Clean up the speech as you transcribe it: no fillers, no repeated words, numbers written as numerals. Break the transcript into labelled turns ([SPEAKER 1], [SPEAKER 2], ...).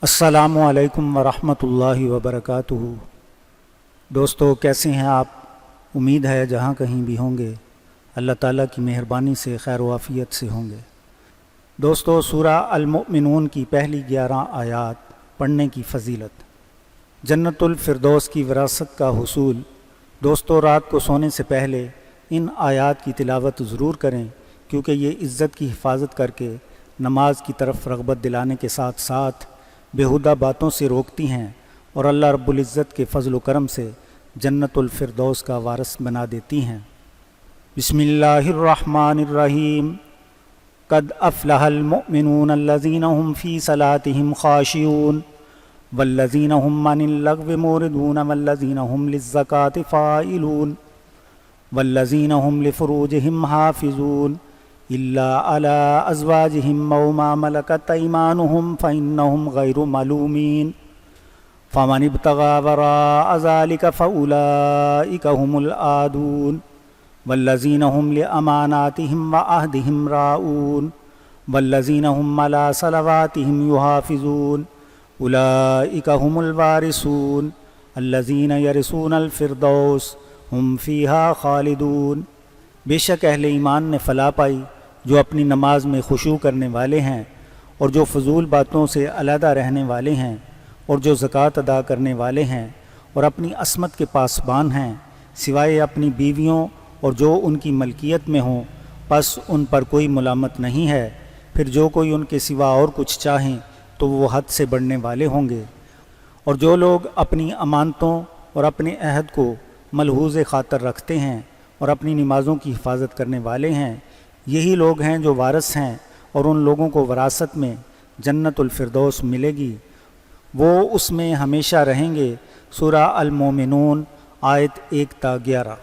[SPEAKER 1] السلام علیکم ورحمۃ اللہ وبرکاتہ۔ دوستو، کیسے ہیں آپ؟ امید ہے جہاں کہیں بھی ہوں گے اللہ تعالیٰ کی مہربانی سے خیر و عافیت سے ہوں گے۔ دوستو، سورہ المؤمنون کی پہلی 11 آیات پڑھنے کی فضیلت۔ جنت الفردوس کی وراثت کا حصول۔ دوستو، رات کو سونے سے پہلے ان آیات کی تلاوت ضرور کریں، کیونکہ یہ عزت کی حفاظت کر کے نماز کی طرف رغبت دلانے کے ساتھ ساتھ بیہودہ باتوں سے روکتی ہیں اور اللہ رب العزت کے فضل و کرم سے جنت الفردوس کا وارث بنا دیتی ہیں۔ بسم اللہ الرحمن الرحیم۔ قد افلح المؤمنون الذین هم فی صلاتهم خاشعون والذین هم عن اللغو معرضون والذین هم للزکاة فاعلون والذین هم لفروجهم حافظون إلا على أزواجهم أو ما ملكت أيمانهم فإنهم غير ملومين فمن ابتغى وراء ذلك فأولئك هم العادون والذين هم لأماناتهم وعهدهم راعون والذين هم على صلواتهم يحافظون أولئك هم الوارثون الذين يرثون الفردوس هم فيها خالدون۔ بے شک اہل ایمان نے فلاح پائی جو اپنی نماز میں خشوع کرنے والے ہیں اور جو فضول باتوں سے علیحدہ رہنے والے ہیں اور جو زکوٰۃ ادا کرنے والے ہیں اور اپنی عصمت کے پاسبان ہیں، سوائے اپنی بیویوں اور جو ان کی ملکیت میں ہوں، پس ان پر کوئی ملامت نہیں ہے۔ پھر جو کوئی ان کے سوا اور کچھ چاہیں تو وہ حد سے بڑھنے والے ہوں گے۔ اور جو لوگ اپنی امانتوں اور اپنے عہد کو ملحوظ خاطر رکھتے ہیں اور اپنی نمازوں کی حفاظت کرنے والے ہیں، یہی لوگ ہیں جو وارث ہیں، اور ان لوگوں کو وراثت میں جنت الفردوس ملے گی، وہ اس میں ہمیشہ رہیں گے۔ سورہ المومنون آیت 1 تا 11۔